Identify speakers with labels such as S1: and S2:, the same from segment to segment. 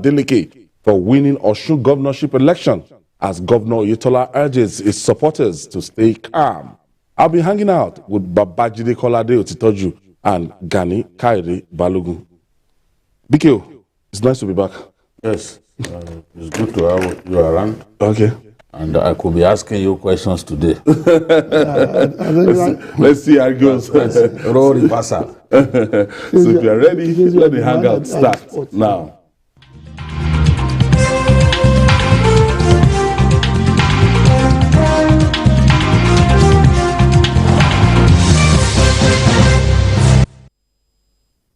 S1: Adeleke for winning Osun governorship election, as Governor Oyetola urges his supporters to stay calm. I'll be hanging out with Babajide Kolade Otitoju and Gani Kairi Balogun. BKO, it's nice to be back.
S2: Yes, it's good to have you around.
S1: Okay.
S2: And I could be asking you questions today.
S1: Let's see how it goes.
S2: Roll reversal.
S1: So if you're ready, let the hangout start now.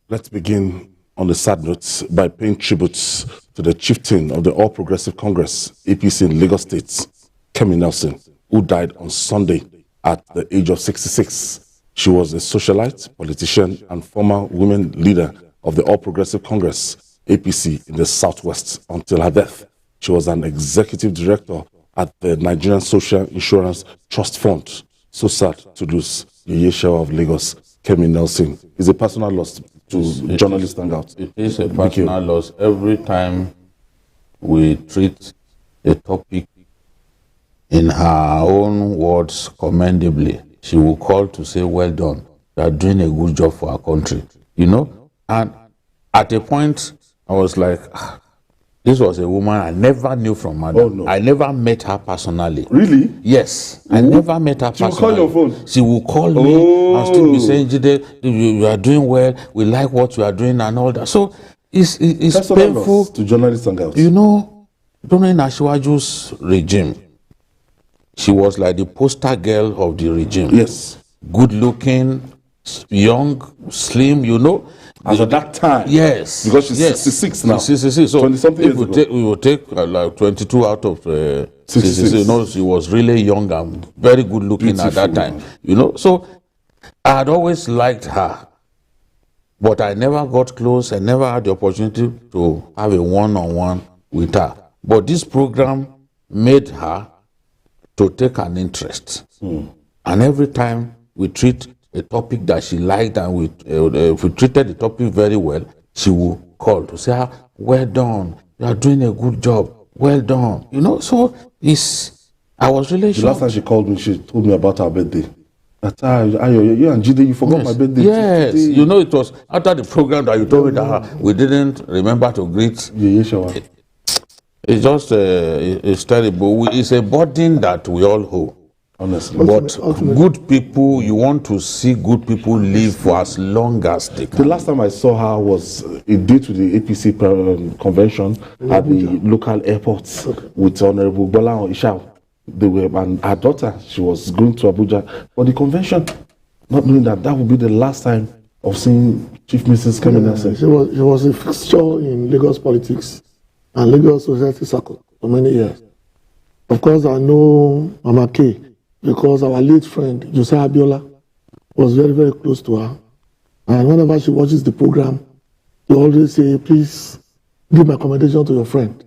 S1: Let's begin on the sad notes by paying tributes to the chieftain of the All Progressive Congress, APC in Lagos State, Kemi Nelson, who died on Sunday at the age of 66. She was a socialite, politician, and former women leader of the All Progressive Congress, APC, in the Southwest until her death. She was an executive director at the Nigerian Social Insurance Trust Fund. So sad to lose Yeye Shewa of Lagos, Kemi Nelson. It's a personal loss to journalists Hangout.
S2: It is a personal loss. Every time we treat a topic in her own words commendably, she will call to say, well done, you are doing a good job for our country. You know? And at a point, I was like, this was a woman I never knew from Madam.
S1: Oh, no.
S2: I never met her personally.
S1: Really?
S2: Yes. I never met her personally.
S1: She will call your phone?
S2: She will call me and still be saying, Jide, you are doing well, we like what you are doing and all that. So it's painful.
S1: To journalists Hangout.
S2: You know, during Asiwaju's regime, she was like the poster girl of the regime.
S1: Yes.
S2: Good looking, young, slim, you know.
S1: As at that time?
S2: Yes.
S1: Because she's 66 now.
S2: 66. So
S1: 20-something years ago.
S2: We will take like 22 out of 66. You know, she was really young and very good looking. Beautiful. At that time. You know, so I had always liked her. But I never got close. I never had the opportunity to have a one-on-one with her. But this program made her to take an interest. And every time we treat a topic that she liked and if we treated the topic very well, she will call to say, well done, you are doing a good job, well done. You know, so I was really shocked.
S1: The last time she called me, she told me about her birthday. You and Jide, you forgot my birthday.
S2: Yes, you know, it was after the program that you told me that we didn't remember to greet.
S1: Yeye Shewa.
S2: It's just, it's terrible. It's a burden that we all hold.
S1: Honestly.
S2: But good people, you want to see good people live for as long as they can.
S1: The last time I saw her was a day to the APC convention at the local airport with Honorable Bola Ishao. They were, and her daughter, she was going to Abuja for the convention, not knowing that would be the last time of seeing Chief Mrs. Kemi Nelson.
S3: She was a fixture in Lagos politics and Lagos society circle for many years. Of course, I know Mama K, because our late friend, Josiah Abiola, was very, very close to her. And whenever she watches the program, she always say, please give my commendation to your friend.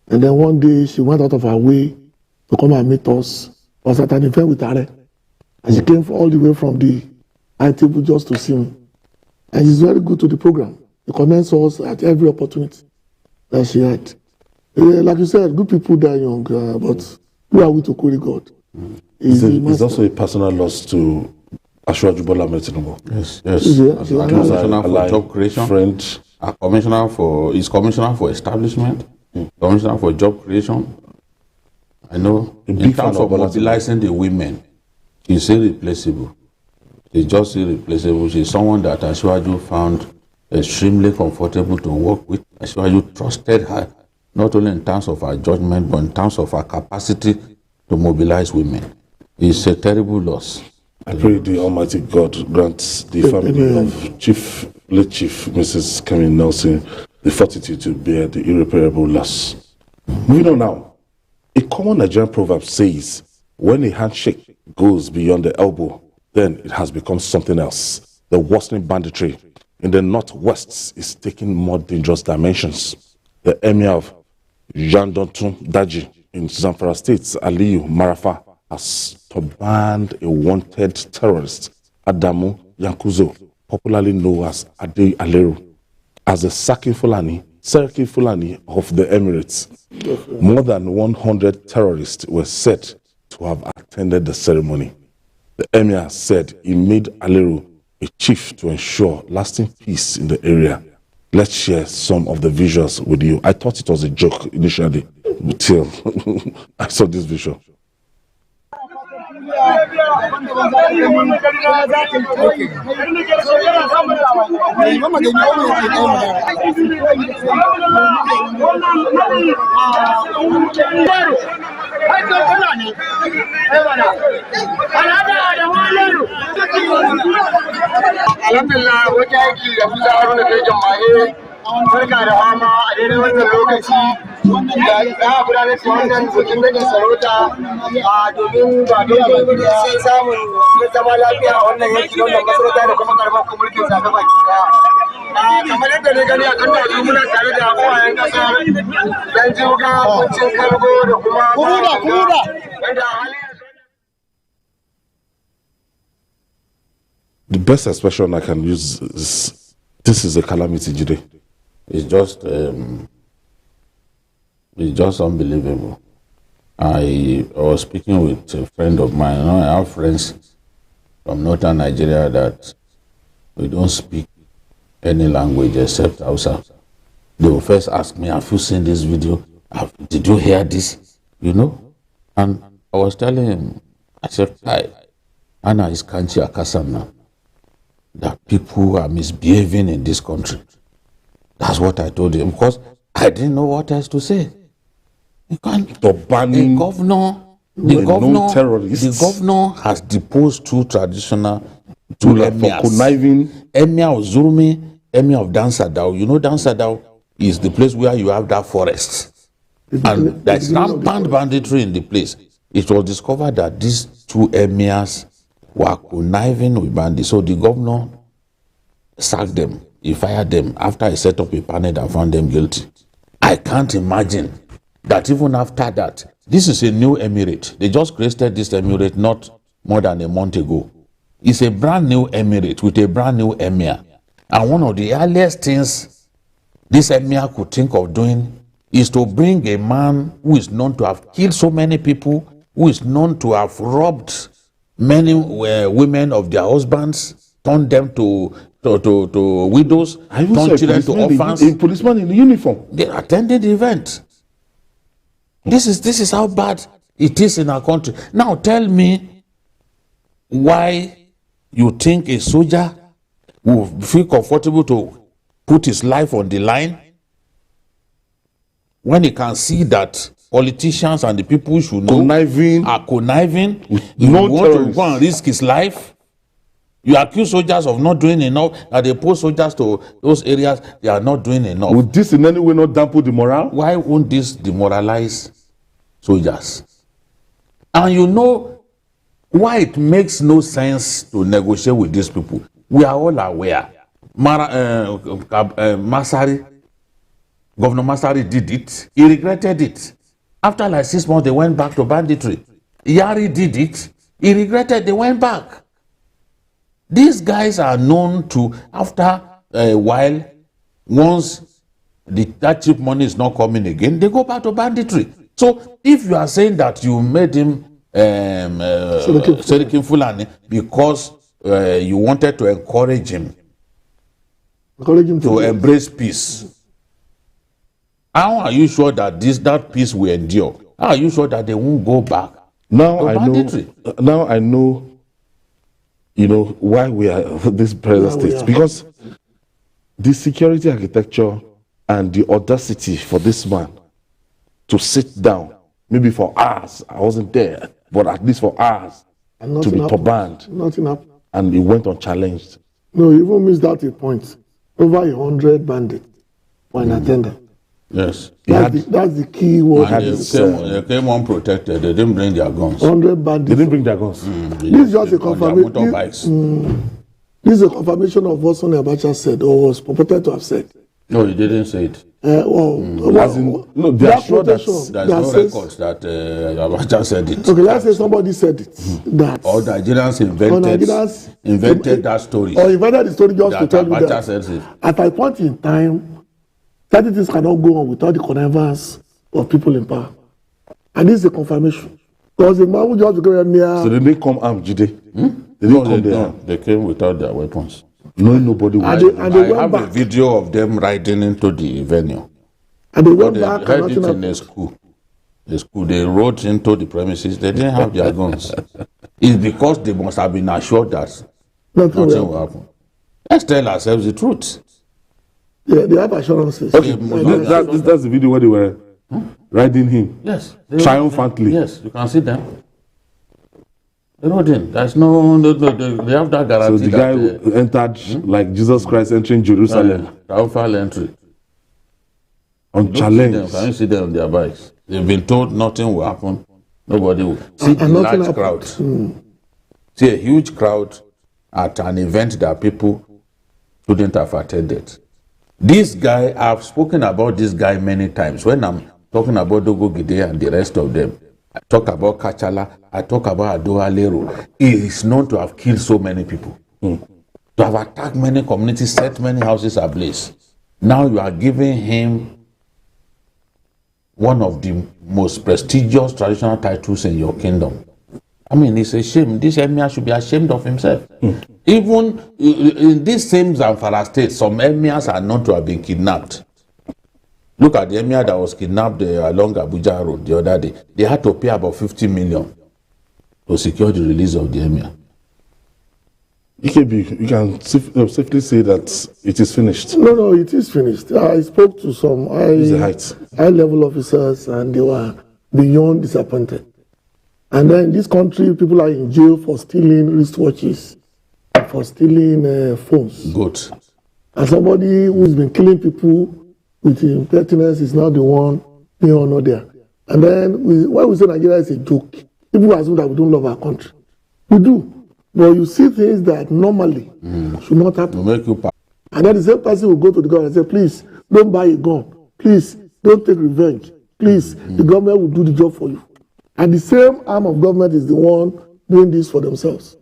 S3: And then one day she went out of her way to come and meet us. I was at an event with her. And she came all the way from the high table just to see me. And she's very good to the program. She commends us at every opportunity that she had. Like you said, good people die young, but who are we to query God?
S1: It's also a personal loss to Asiwaju Bola Ahmed Tinubu.
S2: Yes.
S1: As a
S2: commissioner for job creation,
S1: friend,
S2: commissioner for establishment, commissioner for job creation. I know in terms of mobilizing the women, she's irreplaceable. She's just irreplaceable. She's someone that Asiwaju found extremely comfortable to work with. Asiwaju trusted her, not only in terms of her judgment, but in terms of her capacity to mobilize women. It's a terrible loss.
S1: I pray the Almighty God grants the family of late Chief Mrs. Kemi Nelson the fortitude to bear the irreparable loss. Moving on now. A common Nigerian proverb says, when a handshake goes beyond the elbow, then it has become something else. The worsening banditry in the northwest is taking more dangerous dimensions. The emir of Yandotun Daji in Zamfara State, Aliyu Marafa, has turbaned a wanted terrorist, Adamu Yankuzo, popularly known as Ade Aleru, as a Saki Fulani Seriki Fulani of the Emirates. More than 100 terrorists were said to have attended the ceremony. The emir said he made Aliru a chief to ensure lasting peace in the area. Let's share some of the visuals with you. I thought it was a joke initially, until I saw this visual.
S4: Alhamdulillah, wajen aiki da kusa haruna kai jama'i barka da fama a daidai wannan lokaci da za a gudanar da wannan bikin gajin sarauta domin ba don sai samun zama lafiya a wannan yanki wannan masarauta da kuma karfan mulkin sa gaba ki daya. Kamar yadda na gani a kan tazu muna tare da kowayen kasar dan jiga kuncin kalgo da kuma wanda hali.
S1: The best expression I can use is, this is a calamity, Jide.
S2: It's just unbelievable. I was speaking with a friend of mine. You know, I have friends from northern Nigeria that we don't speak any language except Hausa. They will first ask me, have you seen this video? Did you hear this? You know? And I was telling him, I said, Anna is Kanchi Akasam now. That people are misbehaving in this country. That's what I told him, because I didn't know what else to say. You can't. The governor has deposed two emirs. Emir of Zurmi, Emir of Dansadao. You know Dansadao is the place where you have that forest. And there's rampant banditry in the place. It was discovered that these two emirs were conniving with bandits. So the governor sacked them. He fired them after he set up a panel and found them guilty. I can't imagine that even after that, this is a new emirate. They just created this emirate not more than a month ago. It's a brand new emirate with a brand new emir. And one of the earliest things this emir could think of doing is to bring a man who is known to have killed so many people, who is known to have robbed many women of their husbands, turned them to widows, turned children to orphans.
S1: A policeman in uniform.
S2: They attended the event. This is how bad it is in our country. Now tell me why you think a soldier will feel comfortable to put his life on the line when he can see that politicians and the people who should know are conniving. You want to go and risk his life. You accuse soldiers of not doing enough, and they post soldiers to those areas they are not doing enough.
S1: Would this in any way not dampen the morale?
S2: Why won't this demoralize soldiers? And you know why it makes no sense to negotiate with these people. We are all aware. Masari, Governor Masari did it. He regretted it. After like 6 months, they went back to banditry. Yari did it. He regretted, they went back. These guys are known to, after a while, once that cheap money is not coming again, they go back to banditry. So if you are saying that you made him Serikin Fulani because you wanted to encourage him to embrace peace, how are you sure that that peace will endure? How are you sure that they won't go back to banditry?
S1: Now I know, you know, why we are this present state. Because the security architecture and the audacity for this man to sit down, maybe for hours, I wasn't there, but at least for hours, to be banned.
S3: Nothing happened.
S1: And he went unchallenged.
S3: No, you even missed out a point. Over 100 bandits were in attendance.
S2: Yes.
S3: That's the key word.
S2: They came unprotected. They didn't bring their guns.
S3: 100 bandits.
S1: They didn't bring their guns.
S3: This is just a confirmation. This is a confirmation of what Sonny Abacha said, or was purported to have said.
S2: No, he didn't say it.
S1: No, they are sure that
S2: there's no records that Abacha said it.
S3: Okay, let's say somebody said it. That
S2: or Nigerians invented that story.
S3: Or invented the story just to tell you
S2: Abacha
S3: that.
S2: said it.
S3: At a point in time, certain things cannot go on without the connivance of people in power. And this is a confirmation. Because the man who just became near...
S1: So they didn't come armed, Jide? They didn't come there.
S2: They came without their weapons.
S1: Knowing nobody was...
S3: And they went
S2: have
S3: back.
S2: a video of them riding into the venue.
S3: And they went
S2: They
S3: back and
S2: had
S3: nothing
S2: it in a school. The school, they rode into the premises. They didn't have their guns. It's because they must have been assured that nothing will happen. Let's tell ourselves the truth.
S3: Yeah, they have assurances.
S1: Okay, that's the video where they were riding him.
S2: Yes.
S1: Triumphantly.
S2: Yes, you can see them. They rode in. There's no they have that guarantee.
S1: So the guy entered like Jesus Christ entering Jerusalem.
S2: Triumphal entry.
S1: On challenge.
S2: Can you see them on their bikes? They've been told nothing will happen. Nobody will. See a large crowd. See a huge crowd at an event that people shouldn't have attended. This guy, I've spoken about this guy many times. When I'm talking about Dogo Gide and the rest of them, I talk about Kachala, I talk about Ado Alero. He is known to have killed so many people. To have attacked many communities, set many houses ablaze. Now you are giving him one of the most prestigious traditional titles in your kingdom. I mean, it's a shame. This emir should be ashamed of himself. Even in this same Zamfara state, some emirs are known to have been kidnapped. Look at the emir that was kidnapped along Abuja Road the other day. They had to pay about 50 million to secure the release of the emir.
S1: EKB, you can safely say that it is finished.
S3: No, it is finished. I spoke to some high-level officers and they were beyond disappointed. And then in this country, people are in jail for stealing wristwatches, for stealing phones.
S2: Good.
S3: And somebody who's been killing people with impertinence is now the one being honored there. And then when we say Nigeria is a joke, people assume that we don't love our country. We do. But you see things that normally should not happen.
S2: Make you
S3: and then the same person will go to the government and say, please, don't buy a gun. Please, don't take revenge. Please, the government will do the job for you. And the same arm of government is the one doing this for themselves.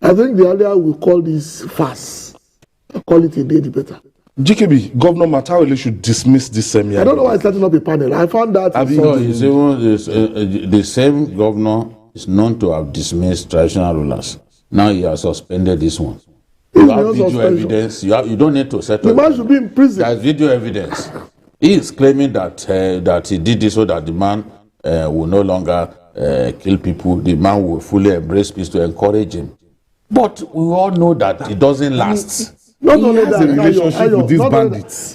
S3: I think the earlier we call this farce. I call it a day better.
S1: GKB, Governor Matawele should dismiss this semi.
S3: I don't know why he's starting up a panel. I found that.
S2: The same governor is known to have dismissed traditional rulers. Now he has suspended this one. You have video evidence. You don't need to settle.
S3: The man should be in prison.
S2: There's video evidence. He is claiming that he did this so that the man will no longer kill people. The man will fully embrace peace to encourage him. But we all know that it doesn't last.
S1: He has a relationship with these bandits.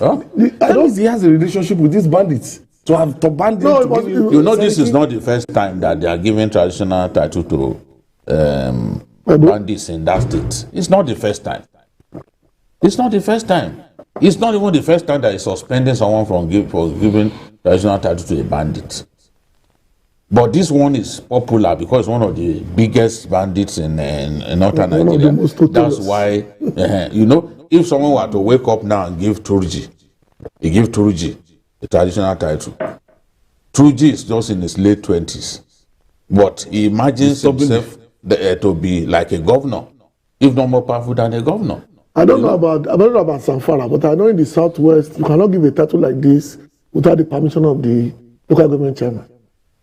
S1: He has a relationship with these bandits. To bandits.
S2: You know, this is not the first time that they are giving traditional title to bandits in that state. It's not the first time. It's not the first time. It's not even the first time that he's suspending someone for giving traditional title to a bandit. But this one is popular because it's one of the biggest bandits in northern Nigeria. That's why, you know, if someone were to wake up now and give Turji the traditional title, Turji is just in his late 20s. But he imagines himself to be like a governor, if not more powerful than a governor.
S3: I don't know about Zamfara, but I know in the southwest, you cannot give a title like this without the permission of the local government chairman.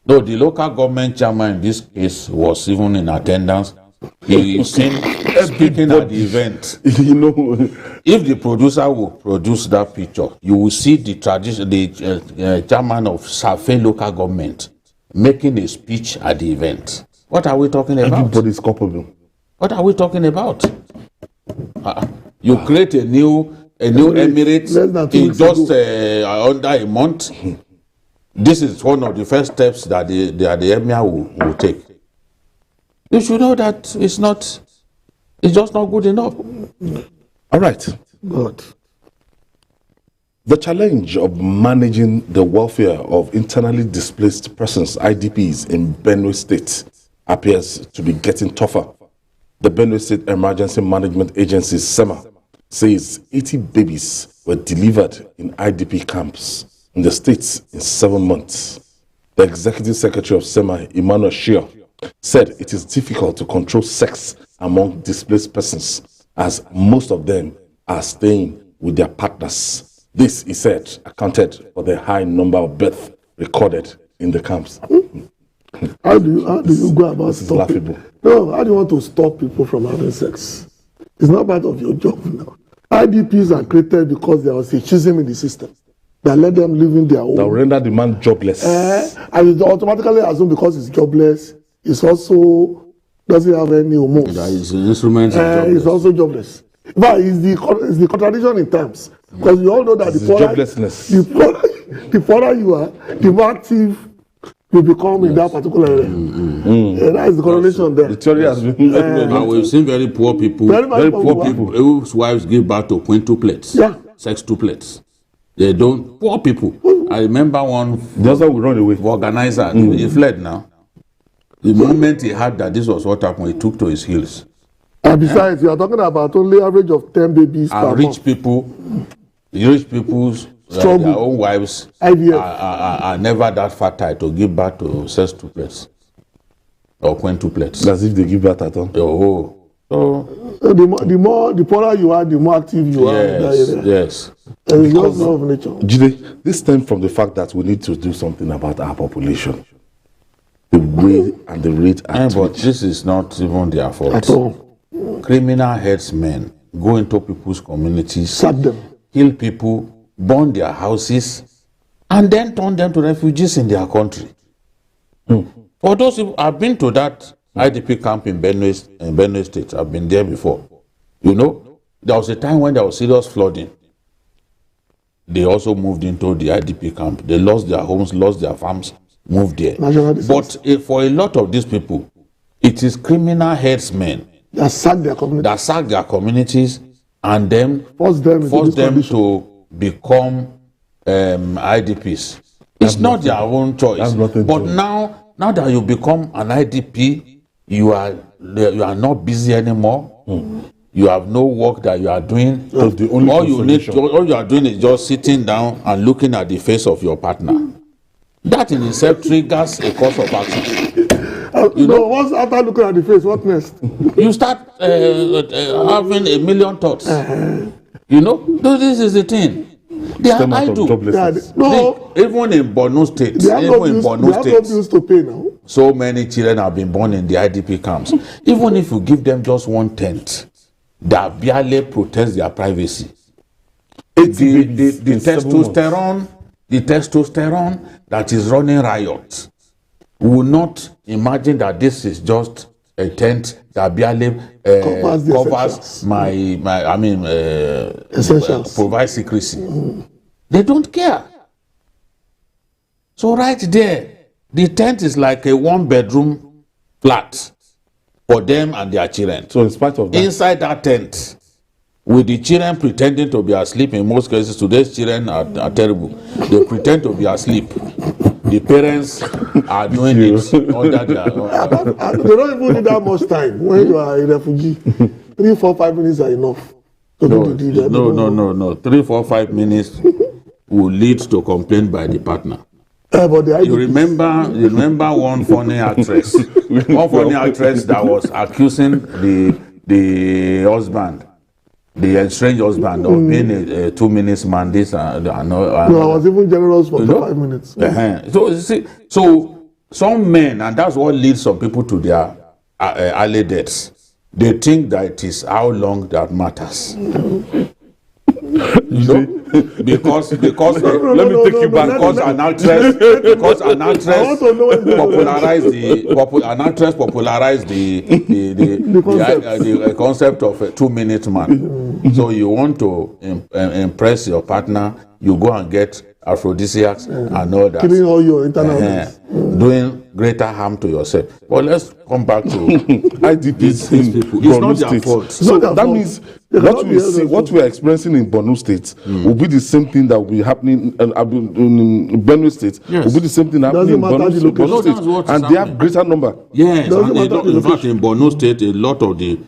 S2: No, the local government chairman in this case was even in attendance. He seen speaking at the event.
S1: You know,
S2: if the producer will produce that picture, you will see the chairman of Safe local government making a speech at the event. What are we talking about?
S1: Everybody's culpable.
S2: What are we talking about? You create a new emirate in just under a month. This is one of the first steps that the emir will take. You should know that it's just not good enough.
S1: All right.
S3: Good.
S1: The challenge of managing the welfare of internally displaced persons, IDPs, in Benue State appears to be getting tougher. The Benue State Emergency Management Agency, SEMA, says 80 babies were delivered in IDP camps in the states in 7 months. The Executive Secretary of SEMA, Emmanuel Shia, said it is difficult to control sex among displaced persons as most of them are staying with their partners. This, he said, accounted for the high number of births recorded in the camps.
S3: How do you go about
S1: This is
S3: stopping?
S1: laughable.
S3: No, how do you want to stop people from having sex? It's not part of your job now. IDPs are created because there was a schism in the system that let them live in their own.
S1: That will render the man jobless.
S3: And it automatically assume because it's jobless, it's also doesn't have any hormones.
S2: That is an instrument.
S3: It's also jobless. But it's the contradiction in terms. Because you all know that
S1: It's
S3: the poorer,
S1: joblessness.
S3: the poorer you are, the more active you become in that particular area. That is the correlation there.
S1: The theory has been
S2: And we've seen very poor people,
S3: Very
S2: poor
S3: poor
S2: people whose wives give birth to quintuplets,
S3: Yeah.
S2: sextuplets. They don't, poor people. I remember one
S1: the other will run away.
S2: organizer, he fled now. The moment he heard that this was what happened, he took to his heels.
S3: And besides, we are talking about only average of 10 babies per
S2: And
S3: month.
S2: rich people's
S3: Struggle.
S2: their own wives
S3: IVF.
S2: are never that fertile to give birth to sextuplets or quintuplets.
S1: As if they give birth at all.
S2: Oh, so
S3: So the poorer you are, the more active you are in that
S2: yes,
S3: area.
S2: yes.
S3: And it's just law of nature.
S1: Jide, this stems from the fact that we need to do something about our population. The way and the rate at
S2: But
S1: which.
S2: this is not even their fault.
S3: At all.
S2: Criminal headsmen go into people's communities,
S3: Sack them.
S2: kill people, burn their houses, and then turn them to refugees in their country. For those who have been to that IDP camp in Benue State, I've been there before. You know, there was a time when there was serious flooding. They also moved into the IDP camp. They lost their homes, lost their farms, moved there.
S3: National disaster.
S2: But for a lot of these people, it is criminal headsmen
S3: That sack their community.
S2: that sack their communities and then
S3: Force them into
S2: force
S3: this
S2: them
S3: condition.
S2: to become IDPs. It's not their own choice.
S1: That's nothing
S2: But
S1: to-
S2: now that you become an IDP, you are not busy anymore. You have no work that you are doing.
S1: That's the only
S2: all you are doing is just sitting down and looking at the face of your partner. That in itself triggers a course of action.
S3: Once after looking at the face, what next?
S2: You start having a million thoughts. You know, so this is the thing. They are
S1: Stem out of
S2: idle.
S1: joblessness.
S2: Even in Borno State,
S3: They have no bills to pay now.
S2: so many children have been born in the IDP camps. Even if you give them just 1/10, that barely protects their privacy. The testosterone that is running riot will not imagine that this is just a tent that barely
S3: Covers the
S2: covers
S3: essentials. Essentials.
S2: provide secrecy. They don't care. So right there, the tent is like a 1-bedroom flat for them and their children.
S1: So in spite of that,
S2: Inside that tent, with the children pretending to be asleep, in most cases, today's children are terrible. They pretend to be asleep. The parents are doing it under their...
S3: They don't even need that much time when you are a refugee. 3, 4, 5 minutes are enough to do the deed.
S2: No. 3, 4, 5 minutes will lead to complaint by the partner.
S3: But the
S2: You remember one funny actress, that was accusing the husband, the estranged husband, of being a 2 minutes man.
S3: No, I was even generous for 5 minutes.
S2: So you see, so some men, and that's what leads some people to their early deaths. They think that it is how long that matters. You know, because
S1: let me take you back.
S2: because an actress popularized the concept of a 2-minute man. So you want to impress your partner, you go and get aphrodisiacs and all that,
S3: Killing all your internal organs.
S2: doing greater harm to yourself. But let's come back to
S1: IDPs in
S2: people. It's
S1: Borno
S2: not their
S1: State.
S2: fault.
S1: So
S3: their
S1: that
S3: fault.
S1: means
S3: They cannot be held
S1: what we are experiencing in Borno State will be the same thing that will be happening in Benue State.
S2: Yes.
S1: Will be the same thing happening in
S3: matter the
S1: Borno
S3: location.
S2: No,
S1: State,
S2: that's what is
S1: and they have
S2: happening.
S1: greater number.
S2: Yes,
S3: Doesn't
S2: and
S3: matter the
S2: in fact,
S3: location.
S2: in Borno State, a lot of the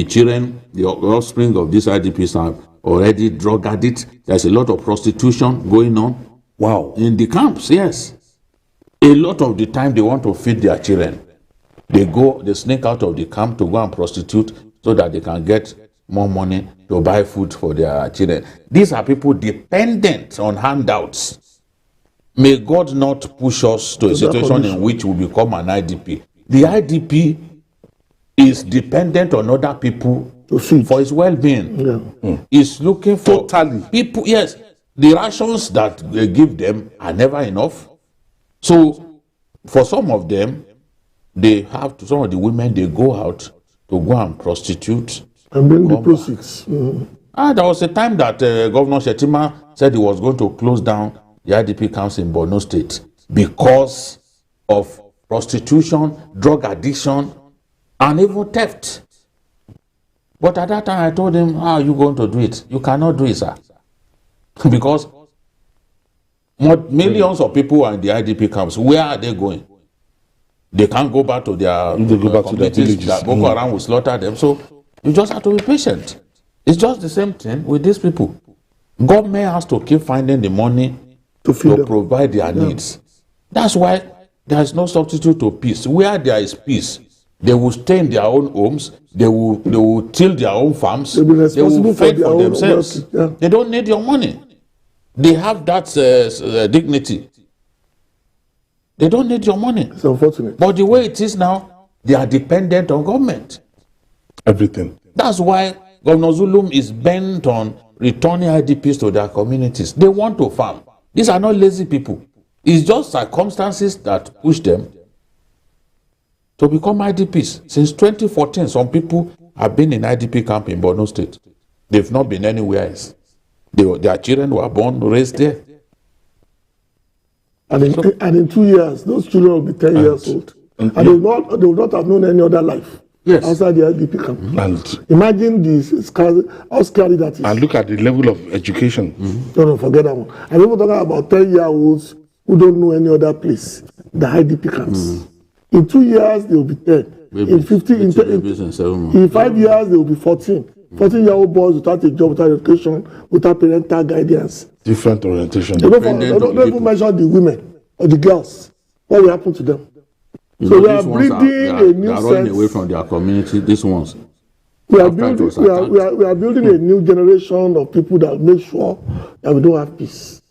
S2: children, the offspring of these IDPs are already drug addicts. There's a lot of prostitution going on
S1: Wow.
S2: in the camps, yes. A lot of the time they want to feed their children. They sneak out of the camp to go and prostitute so that they can get more money to buy food for their children. These are people dependent on handouts. May God not push us to a situation in which we become an IDP. The IDP is dependent on other people for his well-being. He's looking for people. Yes, the rations that they give them are never enough. So for some of them, they have to, some of the women, they go out to go and prostitute.
S3: And bring the proceeds.
S2: There was a time that Governor Shetima said he was going to close down the IDP camps in Borno State because of prostitution, drug addiction, and even theft. But at that time, I told him, how are you going to do it? You cannot do it, sir. Because millions of people are in the IDP camps. Where are they going? They can't go back to their communities. That Boko Haram will slaughter them. So you just have to be patient. It's just the same thing with these people. Government has to keep finding the money to provide their needs. That's why there is no substitute to peace. Where there is peace, they will stay in their own homes. They will till their own farms. They will fend for themselves. They don't need your money. They have that dignity. They don't need your money.
S3: It's unfortunate.
S2: But the way it is now, they are dependent on government.
S1: Everything.
S2: That's why Governor Zulum is bent on returning IDPs to their communities. They want to farm. These are not lazy people. It's just circumstances that push them to become IDPs. Since 2014, some people have been in IDP camp in Borno State. They've not been anywhere else. Their children were born, raised there.
S3: And in 2 years, those children will be 10 years old. And they will not have known any other life outside the IDP camp.
S1: And
S3: imagine how scary that is.
S1: And look at the level of education.
S3: No, forget that one. I'm even talking about 10-year-olds who don't know any other place, the IDP camps. In 2 years, they will be 10. In 5 years, they will be 14. 14-year-old boys without a job, without education, without parental guidance.
S1: Different orientation.
S3: They don't even mention the women or the girls. What will happen to them? So we are breeding a new sense. They are
S2: running away from their community. These ones.
S3: We are building a new generation of people that make sure that we don't have peace.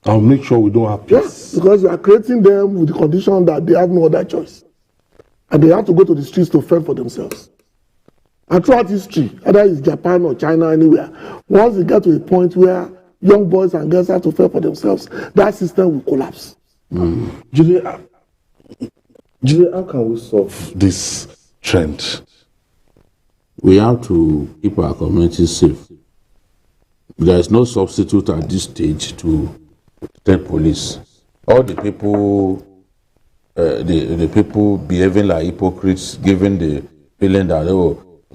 S1: I'll make sure we don't have peace.
S3: Yes, because we are creating them with the condition that they have no other choice. And they have to go to the streets to fend for themselves. And throughout history, whether it's Japan or China, anywhere, once they get to a point where young boys and girls have to fend for themselves, that system will collapse.
S1: Julie, how can we solve this trend?
S2: We have to keep our communities safe. There is no substitute at this stage to state police. All the people, the people behaving like hypocrites, giving the feeling that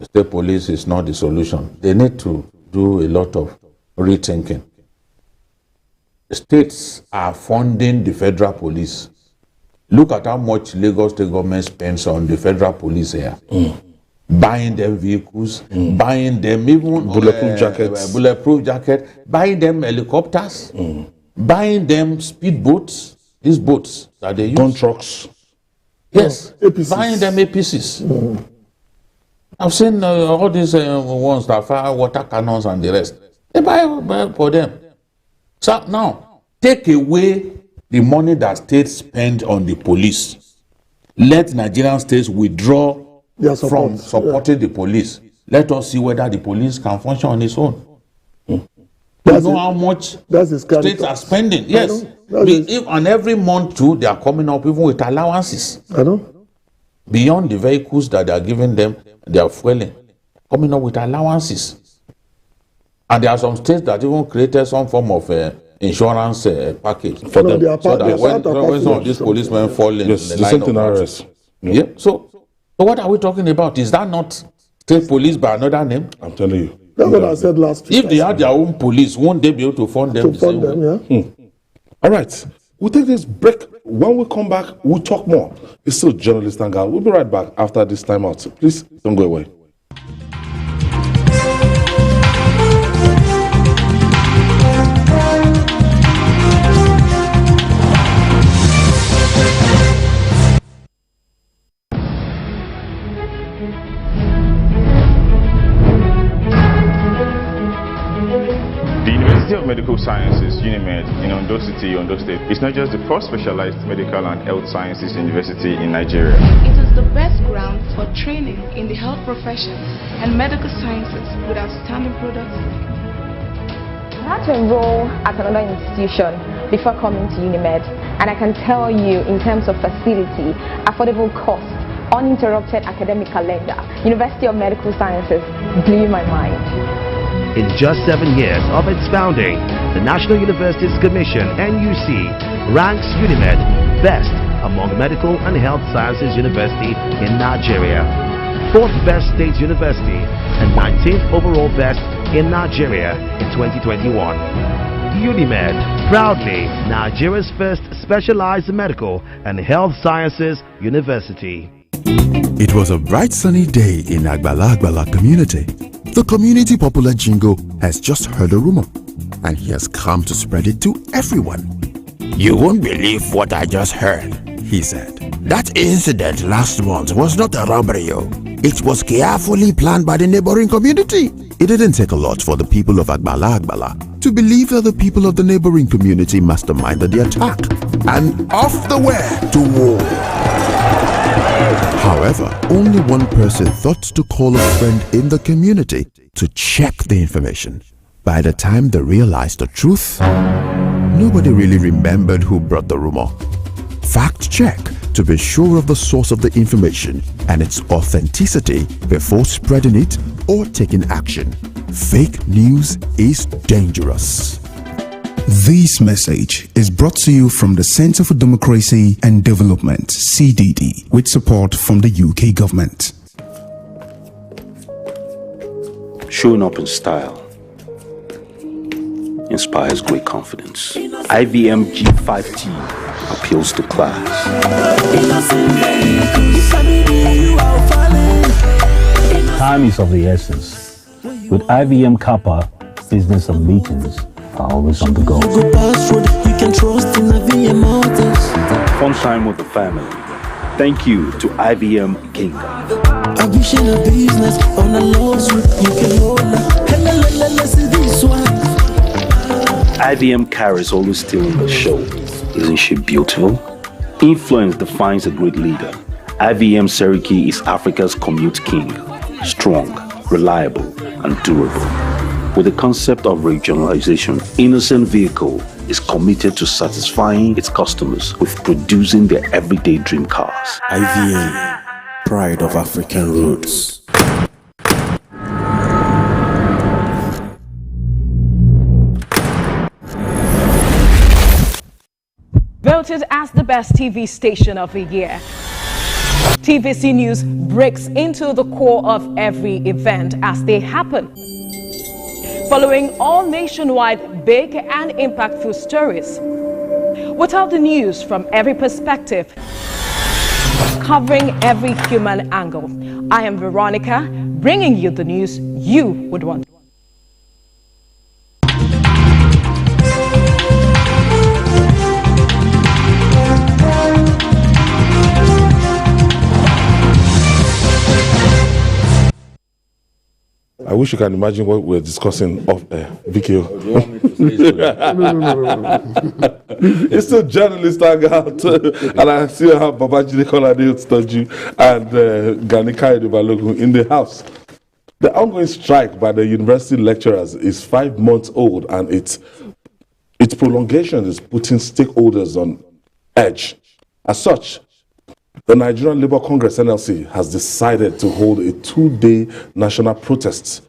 S2: state police is not the solution. They need to do a lot of rethinking. States are funding the federal police. Look at how much Lagos State government spends on the federal police here. Buying them vehicles, buying them even
S1: bulletproof jackets,
S2: buying them helicopters, buying them speedboats, these boats that they use.
S1: Gun trucks.
S2: Yes,
S3: APCs.
S2: Buying them APCs. I've seen all these ones that fire water cannons and the rest. They buy for them. So now, take away the money that states spend on the police. Let Nigerian states withdraw from supporting the police. Let us see whether the police can function on its own. You know how much states are spending. Yes. And every month too, they are coming up even with allowances.
S3: I know.
S2: Beyond the vehicles that they are giving them, they are fueling. Coming up with allowances. And there are some states that even created some form of insurance package for them. So that when some of these policemen fall in the line of
S1: arrest.
S2: Yeah. So what are we talking about? Is that not state police by another name?
S1: I'm telling you.
S3: That's what I said last week.
S2: If they had their own police, won't they be able to fund them?
S1: All right. We'll take this break. When we come back, we'll talk more. It's still Journalist Hangout. We'll be right back after this time out. So please don't go away.
S5: Sciences, UNIMED, in Ondo City, Ondo State, is not just the first specialized medical and health sciences university in Nigeria.
S6: It is the best ground for training in the health professions and medical sciences with outstanding products.
S7: I had to enroll at another institution before coming to UNIMED, and I can tell you, in terms of facility, affordable cost, uninterrupted academic calendar, University of Medical Sciences blew my mind.
S8: In just 7 years of its founding, the National Universities Commission, NUC, ranks UNIMED best among medical and health sciences university in Nigeria, 4th best state university, and 19th overall best in Nigeria in 2021. UNIMED, proudly Nigeria's first specialized medical and health sciences university.
S9: It was a bright sunny day in Agbala community. The community popular Jingo has just heard a rumor, and he has come to spread it to everyone. "You won't believe what I just heard," he said. "That incident last month was not a robbery. It was carefully planned by the neighboring community." It didn't take a lot for the people of Agbala to believe that the people of the neighboring community masterminded the attack, and off they were to war. However, only one person thought to call a friend in the community to check the information. By the time they realized the truth, nobody really remembered who brought the rumor. Fact check to be sure of the source of the information and its authenticity before spreading it or taking action. Fake news is dangerous.
S10: This message is brought to you from the Center for Democracy and Development, CDD, with support from the UK government.
S11: Showing up in style inspires great confidence. IVM G5T appeals to class.
S12: Time is of the essence. With IVM Kappa, business and meetings are always on the go.
S11: Fun time with the family. Thank you to IVM Kingdom. IVM Carries always stealing the show. Isn't she beautiful? Influence defines a great leader. IVM Seriki is Africa's commute king. Strong, reliable, and durable. With the concept of regionalization, Innocent Vehicle is committed to satisfying its customers with producing their everyday dream cars.
S13: IVM, pride of African roots.
S14: Voted as the best TV station of the year. TVC News breaks into the core of every event as they happen. Following all nationwide big and impactful stories. Without the news from every perspective, covering every human angle. I am Veronica, bringing you the news you would want.
S1: I wish you can imagine what we're discussing off air. Vicky. It's still journalist Hangout. And I still have Babajide Kolade Utstoju and Gani Kaide Balogun in the house. The ongoing strike by the university lecturers is 5 months old, and its prolongation is putting stakeholders on edge. As such, the Nigerian Labour Congress (NLC) has decided to hold a 2-day national protest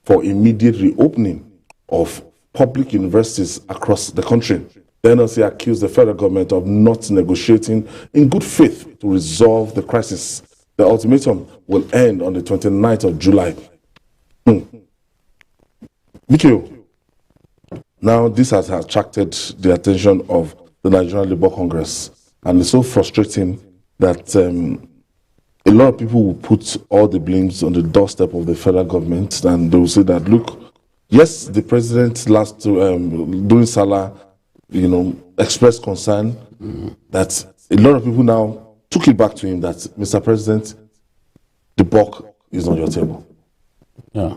S1: for immediate reopening of public universities across the country. The NLC accused the federal government of not negotiating in good faith to resolve the crisis. The ultimatum will end on the 29th of July. Mikio, now this has attracted the attention of the Nigerian Labour Congress, and it's so frustrating that a lot of people will put all the blames on the doorstep of the federal government, and they will say that, look, yes, the president during Salah, expressed concern that a lot of people now took it back to him that, Mr. President, the buck is on your table.
S2: Yeah,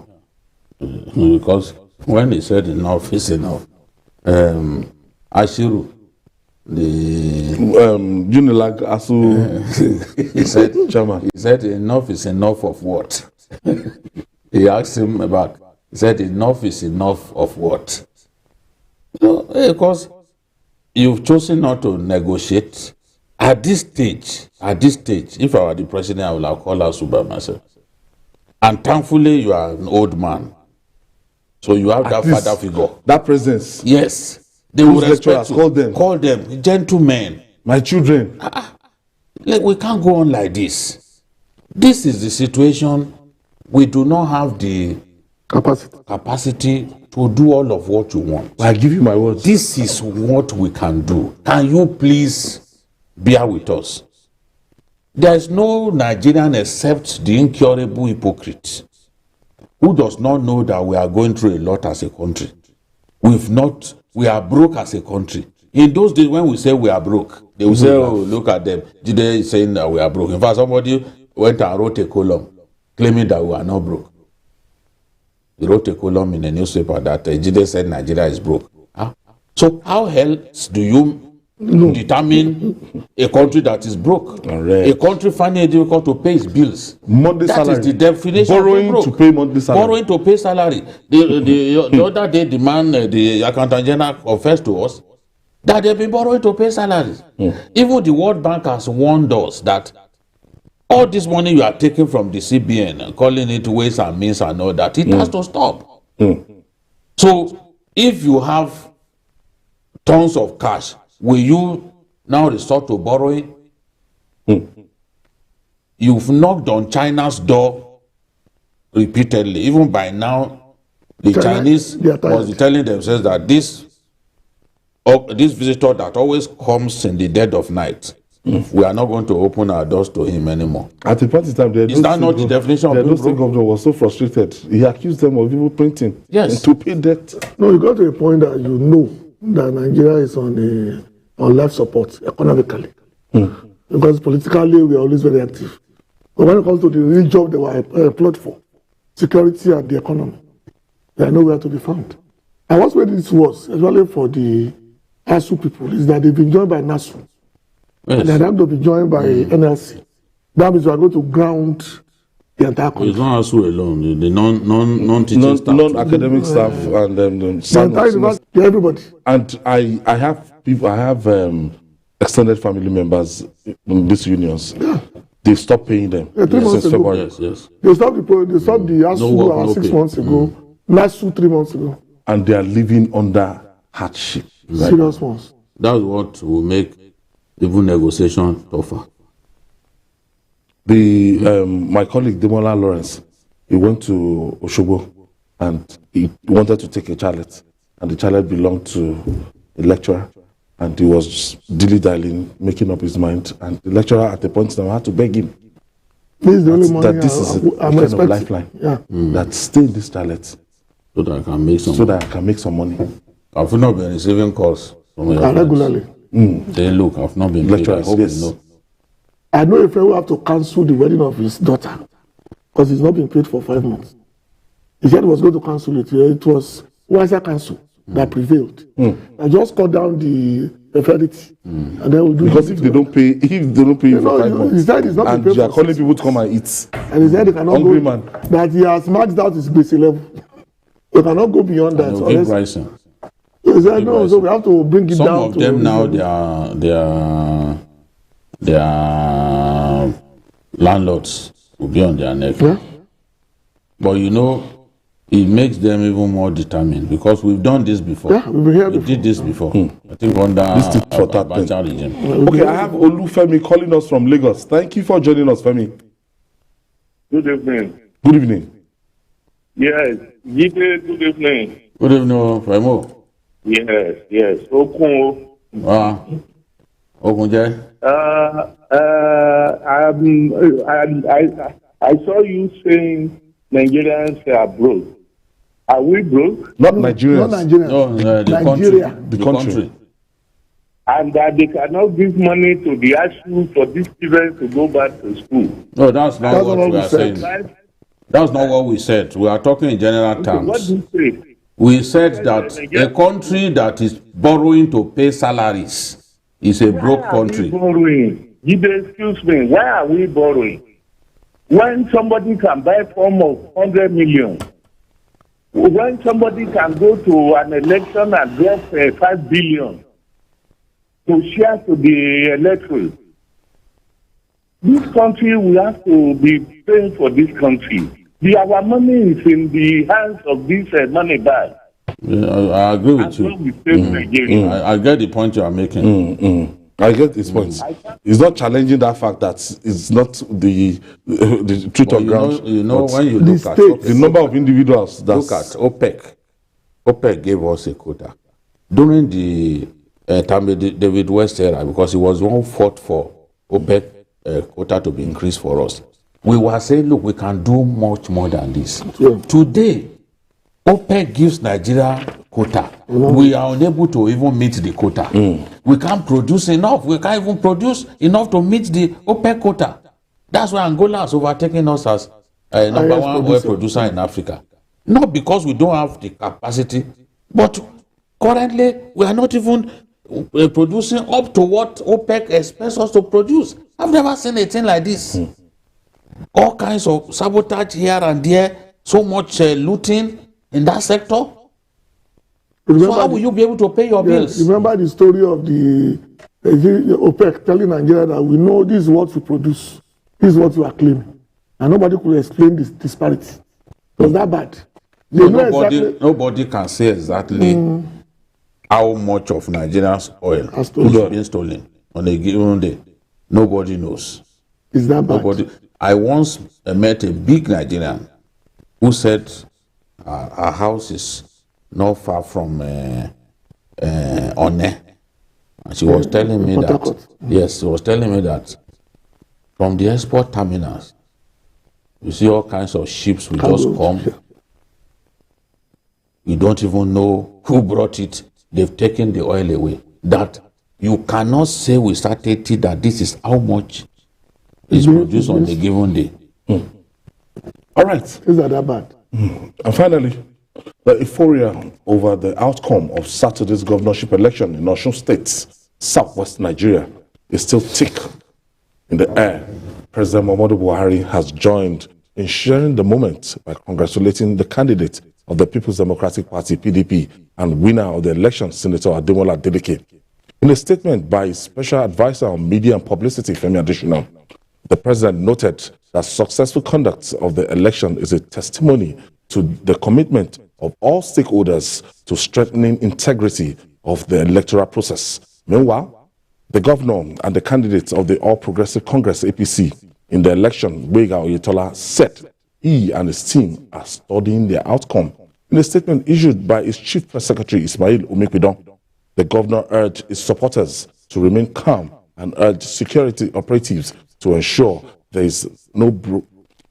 S2: because when he said enough is enough, ASUU, the
S1: Unilag ASUU,
S2: he said,
S1: chairman.
S2: He said, enough is enough of what? He asked him back. He said, enough is enough of what? Because you've chosen not to negotiate. At this stage, if I were the president, I would have called ASUU by myself. And thankfully, you are an old man. So you have that father figure.
S1: That presence.
S2: Yes. They will respect you.
S1: Call them.
S2: Gentlemen.
S1: My children.
S2: Like, we can't go on like this. This is the situation. We do not have the capacity to do all of what you want.
S1: I give you my words.
S2: This is what we can do. Can you please bear with us? There is no Nigerian except the incurable hypocrite who does not know that we are going through a lot as a country. We are broke as a country. In those days when we say we are broke, they will say, oh, look at them. Today saying that we are broke. In fact, somebody went and wrote a column claiming that we are not broke. He wrote a column in a newspaper that Jide said Nigeria is broke. Huh? So how else do you determine a country that is broke? A country finding it difficult to pay its bills.
S1: Monthly salary.
S2: That is the definition
S1: Borrowing
S2: of
S1: to pay monthly salary.
S2: Borrowing to pay salary. The other day, the man, the accountant general confessed to us that they've been borrowing to pay salaries. Even the World Bank has warned us that all this money you are taking from the CBN, calling it ways and means and all that, it has to stop. So if you have tons of cash, will you now resort to borrowing? You've knocked on China's door repeatedly. Even by now, the Chinese was telling themselves that this visitor that always comes in the dead of night, we are not going to open our doors to him anymore.
S1: At the point in time,
S2: is that not the definition of being broke?
S1: The governor was so frustrated. He accused them of evil printing.
S2: Yes.
S1: To pay debt.
S3: No, you got to a point that you know that Nigeria is on life support economically. Because politically we are always very active. But when it comes to the real job they were employed for, security and the economy, they are nowhere to be found. And what's where this was, especially for the ASUU people, is that they've been joined by NASU. Yes. And they're going to be joined by NLC. That means we are going to ground the entire country.
S2: It's not ASUU alone, the non-teaching staff.
S1: Non-academic staff and the
S3: entire university, everybody.
S1: And I have extended family members in these unions. Yeah. They stopped paying them since February.
S2: Yes.
S3: They stopped the ASUU 6 months ago, NASU 3 months ago.
S1: And they are living under hardship.
S3: Serious ones.
S2: That's what will make even negotiation tougher.
S1: My colleague Demola Lawrence, he went to Osogbo and he wanted to take a chalet, and the chalet belonged to a lecturer, and he was dilly-dallying, making up his mind, and the lecturer at the point in time had to beg him
S3: this is the only money
S1: that this is a kind of lifeline.
S3: Yeah.
S1: That stay in this chalet
S2: so that I can make some money. I've not been receiving calls from your
S3: regularly.
S2: They look, I've not been paid. I hope you know.
S3: I know a friend who have to cancel the wedding of his daughter because he's not been paid for 5 months. He said he was going to cancel it. It was wiser council that prevailed. I just cut down the fidelity, and then we'll do
S1: because if they don't pay you for 5 months,
S3: he said he's not
S1: and
S3: paid
S1: you are calling people to come and eat.
S3: And he said he cannot
S1: hungry
S3: go.
S1: Man.
S3: That he has maxed out his basic level. We cannot go beyond that.
S2: So keep rising.
S3: He said, no, so we have to bring it
S2: Some
S3: down.
S2: Some of them now, their landlords will be on their neck.
S3: Yeah?
S2: But you know, it makes them even more determined because we've done this before.
S3: Yeah, we've been here
S2: we
S3: before.
S2: did this before. I think under Banditry regime.
S1: Okay, I have Olufemi calling us from Lagos. Thank you for joining us, Femi.
S15: Good evening.
S1: Good evening.
S15: Yes, good evening.
S2: Good evening, Femo.
S15: Yes. Okun.
S2: Okunje.
S15: I saw you saying Nigerians are broke. Are we broke?
S1: Not Nigerians.
S3: Not Nigerians.
S2: No, the
S3: Nigeria.
S2: country. The country.
S15: And that they cannot give money to the ASUU for these children to go back to school.
S2: No, that's not what we are saying. That's not what we said. We are talking in general terms.
S15: What do you say?
S2: We said that a country that is borrowing to pay salaries is a broke country.
S15: Borrowing? Excuse me, why are we borrowing? When somebody can buy form of 100 million, when somebody can go to an election and drop 5 billion to share to the electorate, this country, we have to be paying for this country. Our money is in the hands of this money bag.
S2: I agree with you. I get the point you are making.
S1: I get his point. It's not challenging that fact that it's not the truth on ground.
S2: You know when you look at
S1: the number of individuals that
S2: look at OPEC. OPEC gave us a quota during the time David West era, because it was one fought for OPEC quota to be increased for us. We were saying, look, we can do much more than this. Yeah. Today, OPEC gives Nigeria quota. We are unable to even meet the quota. We can't produce enough. We can't even produce enough to meet the OPEC quota. That's why Angola has overtaken us as number one oil producer in Africa. Not because we don't have the capacity, but currently we are not even producing up to what OPEC expects us to produce. I've never seen a thing like this. All kinds of sabotage here and there, so much looting in that sector. So how will you be able to pay your bills?
S3: Remember the story of the OPEC telling Nigeria that we know this is what we produce, this is what we are claiming, and nobody could explain this disparity. It was that bad.
S2: Nobody can say exactly how much of Nigeria's oil is being stolen on a given day. Nobody knows.
S3: Is that bad?
S2: Nobody. I once met a big Nigerian who said our house is not far from One. And she was telling me that, yes, she was telling me that from the export terminals, you see all kinds of ships will just come. You don't even know who brought it. They've taken the oil away. That you cannot say with certainty that this is how much is produced on a given day.
S1: All right.
S3: Is that bad?
S1: And finally, the euphoria over the outcome of Saturday's governorship election in Osun State, southwest Nigeria, is still thick in the air. President Muhammadu Buhari has joined in sharing the moment by congratulating the candidate of the People's Democratic Party, PDP, and winner of the election, Senator Ademola Adeleke. In a statement by his special advisor on media and publicity, Kemi Additional, the president noted that successful conduct of the election is a testimony to the commitment of all stakeholders to strengthening integrity of the electoral process. Meanwhile, the governor and the candidates of the All Progressive Congress, APC, in the election, Gbega Oyetola, said he and his team are studying their outcome. In a statement issued by his chief press secretary, Ismail Omekpidon, the governor urged his supporters to remain calm and urged security operatives to ensure there is no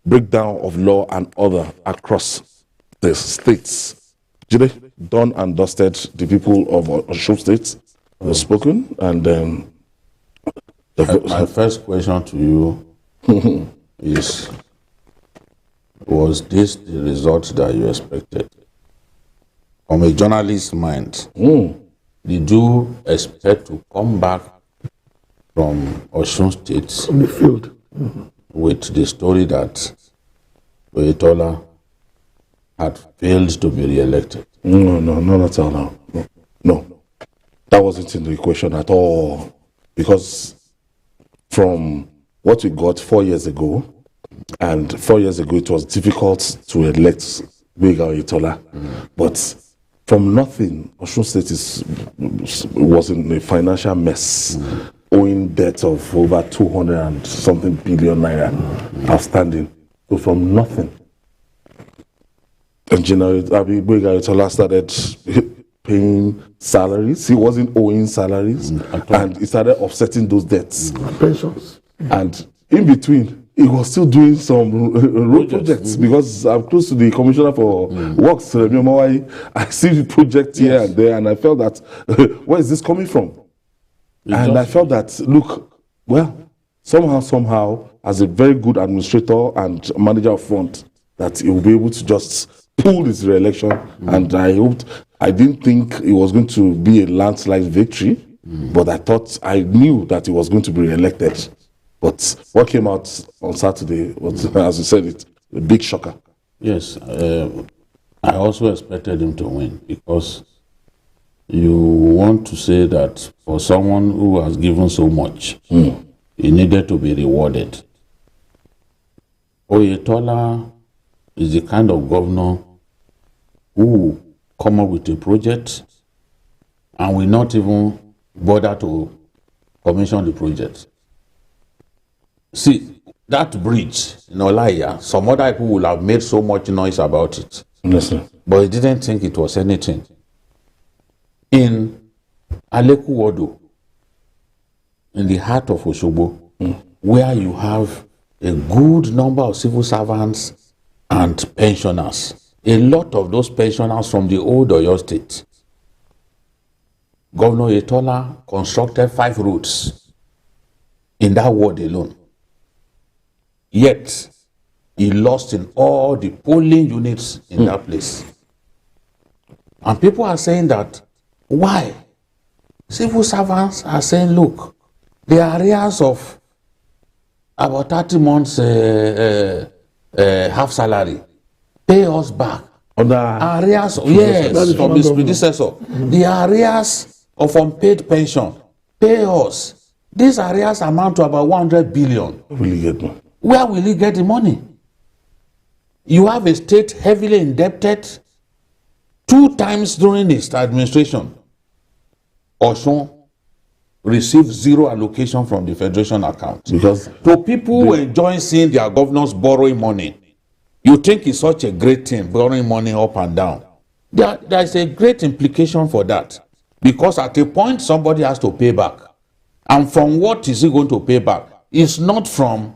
S1: breakdown of law and order across the states. Jide, done and dusted. The people of Osun State have spoken, and then
S2: my first question to you is: was this the result that you expected? From a journalist's mind, did you expect to come back from Osun State
S3: on the field
S2: with the story that Oyetola had failed to be re-elected?
S1: No, not at all. No, that wasn't in the equation at all. Because from what we got 4 years ago, and 4 years ago it was difficult to elect Gbega Oyetola, but from nothing, Osun State was in a financial mess, owing debt of over 200 and something billion naira outstanding. So from nothing, Engineer Gbega Oyetola started paying salaries. He wasn't owing salaries, and he started offsetting those debts.
S3: Pensions.
S1: And in between, he was still doing some road projects, because I'm close to the commissioner for works. I see the project here and there, and I felt that, where is this coming from? And I felt that, look, well, somehow, as a very good administrator and manager of front, that he will be able to just pulled his re-election, and I didn't think it was going to be a landslide victory, but I knew that he was going to be re-elected. But what came out on Saturday was, as you said, it's a big shocker.
S2: Yes, I also expected him to win, because you want to say that for someone who has given so much, he needed to be rewarded. Oyetola is the kind of governor who come up with a project and will not even bother to commission the project. See, that bridge in Olaya, some other people will have made so much noise about it.
S1: Yes, sir.
S2: But he didn't think it was anything. In Aleku Wodo, in the heart of Osogbo, where you have a good number of civil servants and pensioners, a lot of those pensioners from the old Oyo state, Governor Oyetola constructed 5 roads in that ward alone. Yet, he lost in all the polling units in that place. And people are saying that, why? Civil servants are saying, look, the arrears of about 30 months half salary, pay us back. Arrears, yes, from his predecessor. The arrears of unpaid pension, pay us. These arrears amount to about 100 billion. Where will he get the money? You have a state heavily indebted. 2 times during his administration, Osun received 0 allocation from the federation account.
S1: Because
S2: to people who enjoy seeing their governors borrowing money, you think it's such a great thing, borrowing money up and down. There is a great implication for that. Because at a point, somebody has to pay back. And from what is he going to pay back? It's not from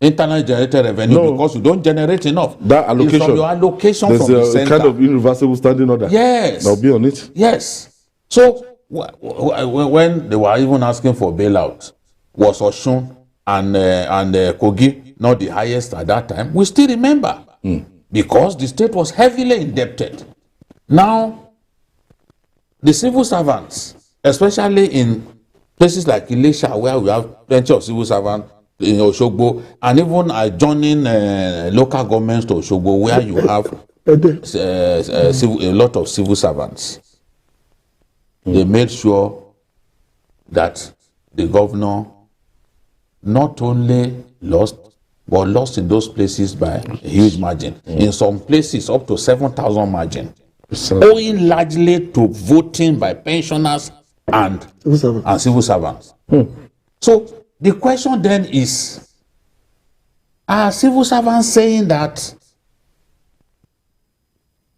S2: internally generated revenue, because you don't generate enough.
S1: That allocation,
S2: it's from your allocation
S1: there's
S2: from the center.
S1: Kind of irreversible standing order.
S2: Yes.
S1: I'll be on it.
S2: Yes. So when they were even asking for bailout, was Osun and Kogi not the highest at that time? We still remember, because the state was heavily indebted. Now, the civil servants, especially in places like Ilesha, where we have plenty of civil servants, in Osogbo, and even adjoining local governments to Osogbo, where you have a lot of civil servants. They made sure that the governor not only lost, but lost in those places by a huge margin. In some places, up to 7,000 margin. Owing largely to voting by pensioners and civil servants. So, the question then is, are civil servants saying that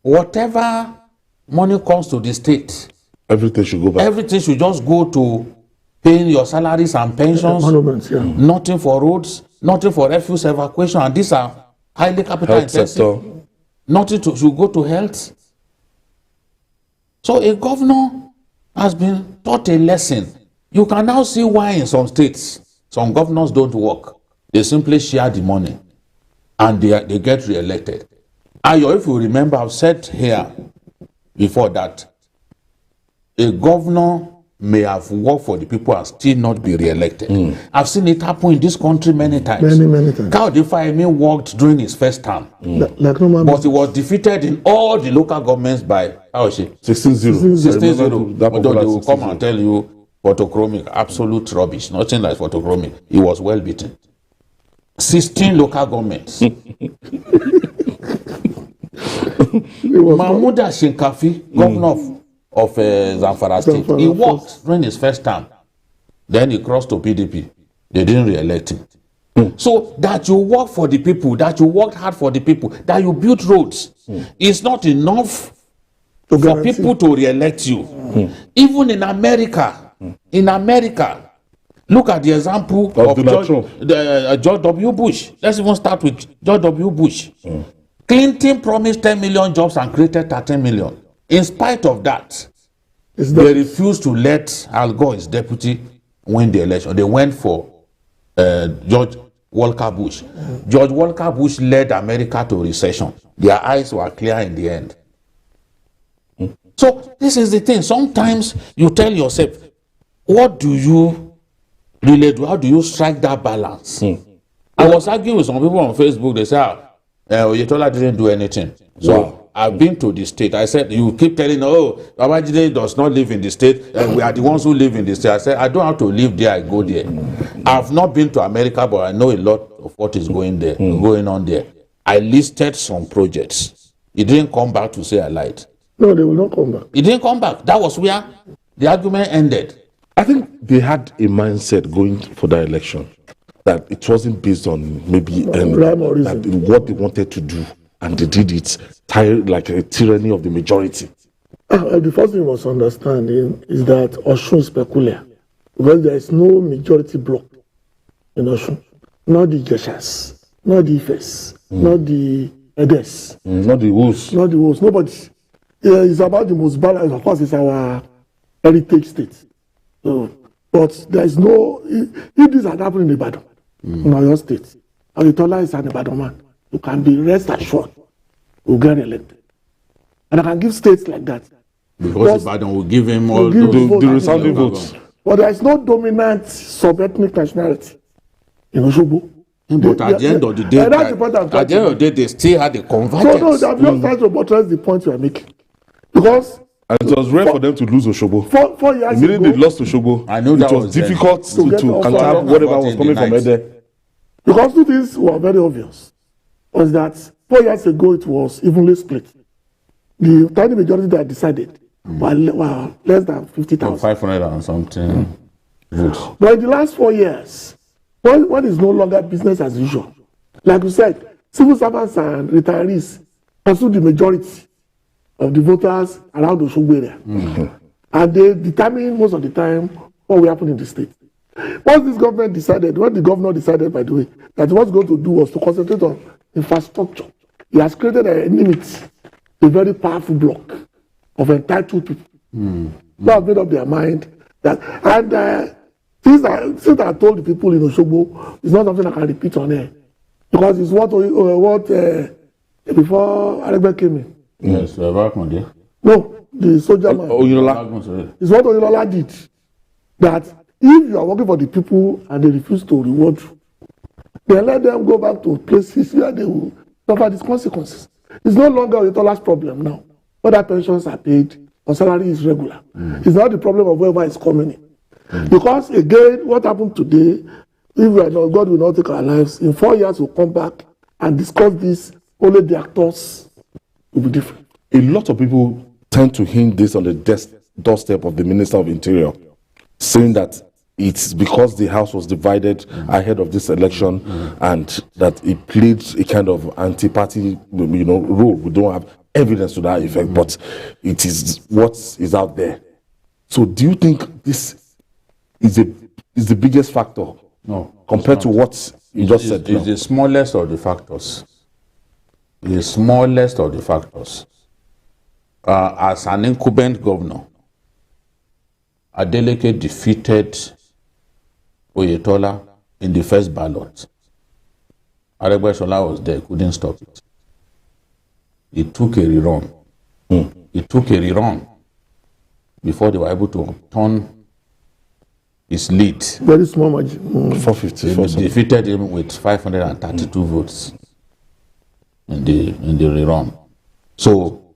S2: whatever money comes to the state,
S1: everything should go back?
S2: Everything should just go to paying your salaries and pensions, nothing for roads, nothing for refuse evacuation, and these are highly capital intensive. Nothing should go to health. So a governor has been taught a lesson. You can now see why in some states, some governors don't work. They simply share the money and they get re-elected. Ayo, if you remember, I've said here before that a governor may have worked for the people and still not be re-elected. I've seen it happen in this country many times.
S3: Many times.
S2: Kaode Fayemi worked during his first term. But he was defeated in all the local governments by 16-0. 16-0. But they will come and tell you photochromic, absolute rubbish, nothing like photochromic. He was well beaten. 16 local governments. Mahmuda Shinkafi, governor of Zamfara State, he worked during his first term. Then he crossed to PDP. They didn't re-elect him. So that you work for the people, that you worked hard for the people, that you built roads, is not enough for people to re-elect you. Even in America, look at the example of George W. Bush. Let's even start with George W. Bush. Clinton promised 10 million jobs and created 13 million. In spite of that, they refused to let Al Gore, his deputy, win the election. They went for George Walker Bush. George Walker Bush led America to recession. Their eyes were clear in the end. So this is the thing. Sometimes you tell yourself, what do you really do? How do you strike that balance? I was arguing with some people on Facebook. They say, Oyetola didn't do anything. So I've been to the state. I said, you keep telling, Babajide does not live in the state. We are the ones who live in the state. I said, I don't have to live there. I go there. I've not been to America, but I know a lot of what is going on there. I listed some projects. He didn't come back to say I lied.
S3: No, they will not come back.
S2: He didn't come back. That was where the argument ended.
S1: I think they had a mindset going for that election that it wasn't based on maybe what they wanted to do, and they did it like a tyranny of the majority.
S3: The first thing you must understand is that Osun is peculiar because there is no majority bloc in Osun. Not the Geshas, not the Ifes, not the Edes,
S1: not the Wos.
S3: Not the Wos. Nobody. It's about the most balanced. Of course, it's our heritage state. So, but there is no. If this had happened in Ibadan, in our state, Oyetola is an Ibadan man, you can be rest assured will get elected. And I can give states like that.
S2: Because Ibadan will give him all
S1: the resounding votes.
S3: But there is no dominant sub-ethnic nationality in Osogbo.
S2: But at the end of the day, at the end of the day, they still had a convergence.
S3: So no, they have not tried to buttress the point you are making. Because
S1: and it was rare for them to lose Osogbo.
S3: 4 years
S1: immediately
S3: ago,
S1: they lost Osogbo.
S2: I know
S1: it was difficult to counter whatever was coming from there.
S3: Because two things were very obvious. Was that 4 years ago it was evenly split. The tiny majority that decided were less than 50,000.
S2: 500 and something.
S3: But in the last 4 years, what is no longer business as usual? Like you said, civil servants and retirees pursue the majority of the voters around the Osogbo area. And they determine most of the time what will happen in the state. Once this government decided, what the governor decided, by the way, that what he was going to do was to concentrate on infrastructure, he has created an enmity, a very powerful bloc of entitled people. They have made up their mind that, and since I told the people in Osogbo, it's not something I can repeat on air, because it's what before Aregbe came in.
S2: Yes, back on there.
S3: No, the soldier man. It's what Oyetola did. That if you are working for the people and they refuse to reward you, then let them go back to places where they will suffer these consequences. It's no longer Oyetola's problem now. Whether pensions are paid or salary is regular. It's not the problem of whoever is coming in. Because again, what happened today, if we are not, God will not take our lives, in 4 years we'll come back and discuss this, only the actors will be different.
S1: A lot of people tend to hint this on the doorstep of the Minister of Interior, saying that it's because the House was divided ahead of this election and that it played a kind of anti-party role. We don't have evidence to that effect, but it is what is out there. So do you think this is the biggest factor compared to what you just said?
S2: It's the smallest of the factors. The smallest of the factors. As an incumbent governor, Adeleke defeated Oyetola in the first ballot. Aregbesola was there, couldn't stop it. He took a rerun. He took a rerun before they were able to turn his lead.
S3: Very small margin.
S1: 450.
S2: They defeated him with 532 votes in the rerun. So,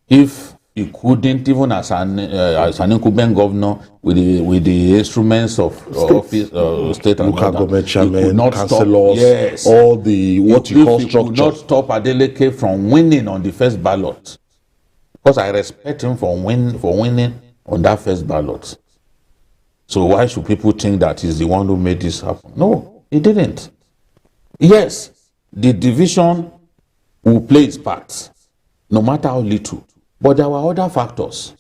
S2: if he couldn't, even as an incumbent governor with the instruments of office, state and
S1: local government chairman,
S2: councillors,
S1: stop, all the what you call structure,
S2: could not stop Adeleke from winning on the first ballot. Because I respect him for winning on that first ballot. So why should people think that he's the one who made this happen? No, he didn't. Yes, the division will play its part, no matter how little. But there were other factors.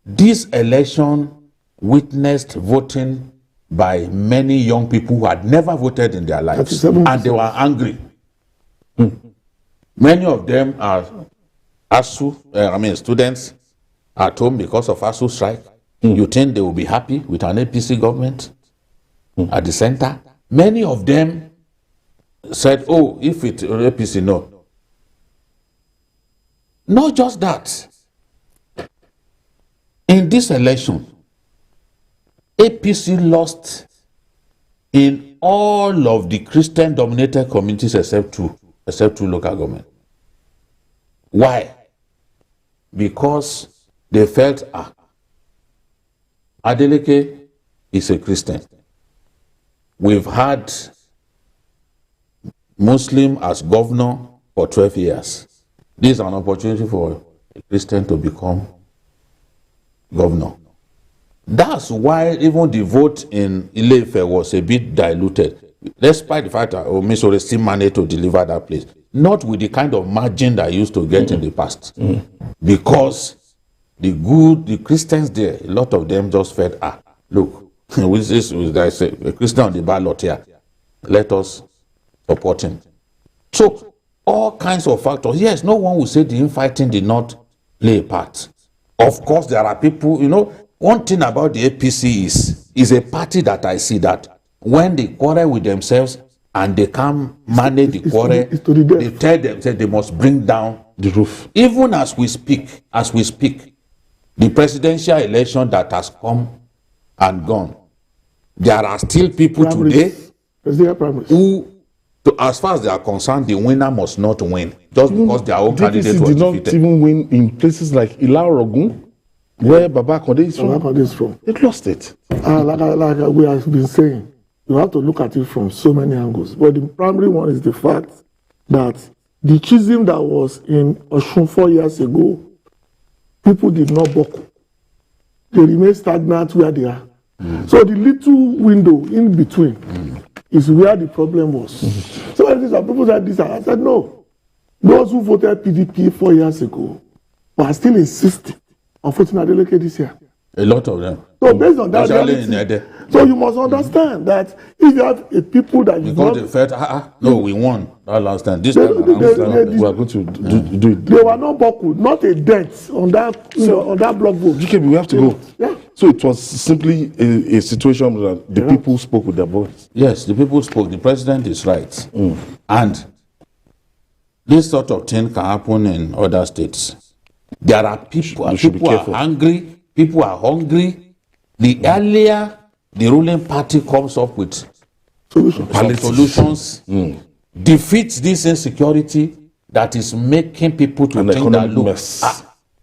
S2: This election witnessed voting by many young people who had never voted in their lives, and they were angry. Many of them are ASUU, students at home because of ASUU strike. You think they will be happy with an APC government at the center? Many of them said, oh, if it APC, no. Not just that. In this election, APC lost in all of the Christian-dominated communities except two local government. Why? Because they felt, Adeleke is a Christian. We've had Muslim as governor for 12 years. This is an opportunity for a Christian to become governor. That's why even the vote in Ile-Ife was a bit diluted, despite the fact that Omisore still managed to deliver that place. Not with the kind of margin that I used to get in the past. Because the Christians there, a lot of them just felt, look, there's a Christian on the ballot here. Let us support him. So, all kinds of factors. Yes, no one will say the infighting did not play a part. Of course, there are people, one thing about the APC is a party that I see that when they quarrel with themselves and they can't manage the quarrel, they tell themselves they must bring down the roof. Even as we speak, the presidential election that has come and gone, there are still people today who, as far as they are concerned, the winner must not win just because their own candidate was
S1: did not
S2: defeated.
S1: even win in places like Ilaro-Ogun, where Baba Konde is from. It lost it.
S3: Like we have been saying, you have to look at it from so many angles. But the primary one is the fact that the schism that was in Osun 4 years ago, people did not buckle. They remain stagnant where they are. So the little window in between is where the problem was. So these are people that this. I said no. Those who voted PDP 4 years ago are still insisting on voting Adeleke this year.
S2: A lot of them.
S3: So based on that reality, so you must understand that if you have a people that
S2: because they felt, no, we won that last time. This time around,
S1: we are going to do it.
S3: They were not buckled, not a dent on that on that block vote.
S1: GKB, we have to go.
S3: Yeah.
S1: So it was simply a situation that the people spoke with their voice.
S2: Yes, the people spoke. The president is right. And this sort of thing can happen in other states. There are people, people are angry, people are hungry. The earlier the ruling party comes up with solutions, defeats this insecurity that is making people to think that, look,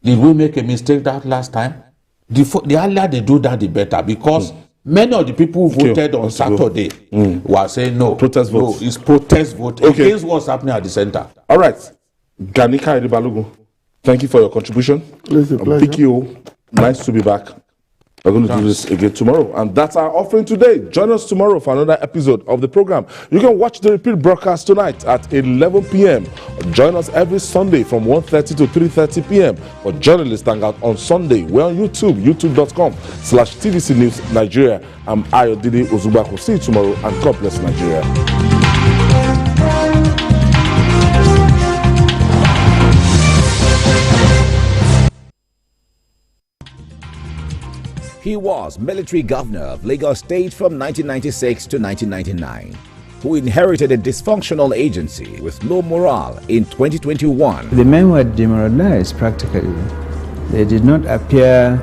S2: did we make a mistake that last time? The earlier they do that, the better, because many of the people who voted on Saturday were saying no.
S1: Protest vote.
S2: No, it's protest vote against what's happening at the center.
S1: All right. Ganika Edibalogun, thank you for your contribution.
S3: Pleasure.
S1: PKO, nice to be back. We're going to do this again tomorrow. And that's our offering today. Join us tomorrow for another episode of the program. You can watch the repeat broadcast tonight at 11 p.m. Join us every Sunday from 1:30 to 3:30 p.m. for Journalist Hangout on Sunday. We're on YouTube, youtube.com/TVC News Nigeria. I'm Ayodele Ozubako. See you tomorrow, and God bless Nigeria.
S16: He was military governor of Lagos State from 1996 to 1999, who inherited a dysfunctional agency with low morale in 2021.
S17: The men were demoralized practically. They did not appear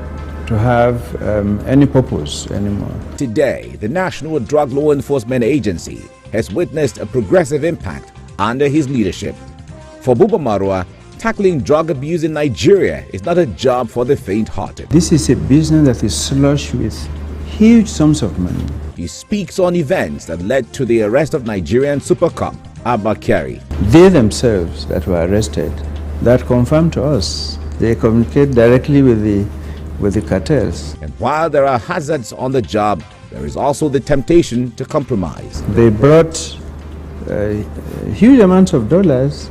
S17: to have any purpose anymore.
S16: Today, the National Drug Law Enforcement Agency has witnessed a progressive impact under his leadership. For Buba Marwa, tackling drug abuse in Nigeria is not a job for the faint-hearted.
S17: This is a business that is slush with huge sums of money.
S16: He speaks on events that led to the arrest of Nigerian Super Cop Abba Kyari.
S17: They themselves that were arrested, that confirmed to us, they communicate directly with the cartels.
S16: And while there are hazards on the job, there is also the temptation to compromise.
S17: They brought huge amounts of dollars,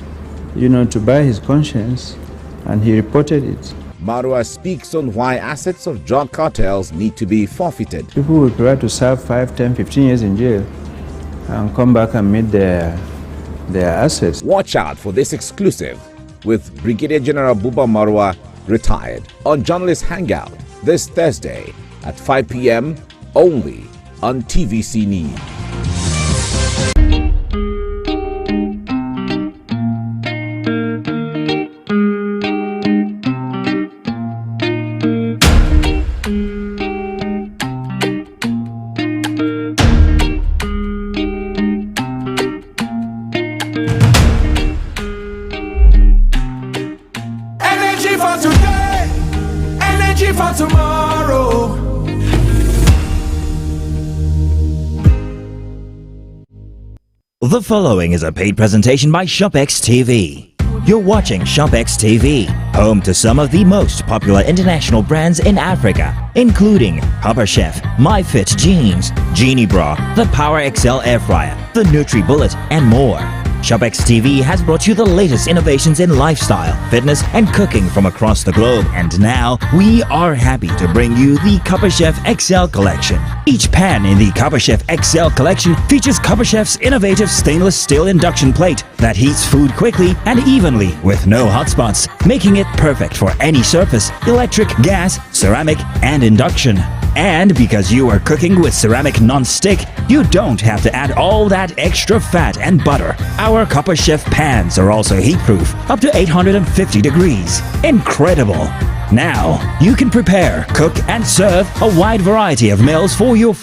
S17: to buy his conscience, and he reported it.
S16: Marwa speaks on why assets of drug cartels need to be forfeited.
S17: People will try to serve 5, 10, 15 years in jail and come back and meet their assets.
S16: Watch out for this exclusive with Brigadier General Buba Marwa, retired, on Journalist Hangout this Thursday at 5 p.m. only on TVC News.
S18: The following is a paid presentation by ShopX TV. You're watching ShopX TV, home to some of the most popular international brands in Africa, including Papa Chef, MyFit Jeans, Genie Bra, the Power XL Air Fryer, the NutriBullet, and more. ShopX TV has brought you the latest innovations in lifestyle, fitness, and cooking from across the globe. And now, we are happy to bring you the Papa Chef XL Collection. Each pan in the Papa Chef XL Collection features Papa Chef's innovative stainless steel induction plate that heats food quickly and evenly with no hot spots, making it perfect for any surface, electric, gas, ceramic, and induction. And because you are cooking with ceramic non-stick, you don't have to add all that extra fat and butter. Our Papa Chef pans are also heat-proof, up to 850 degrees. Incredible! Now, you can prepare, cook, and serve a wide variety of meals for your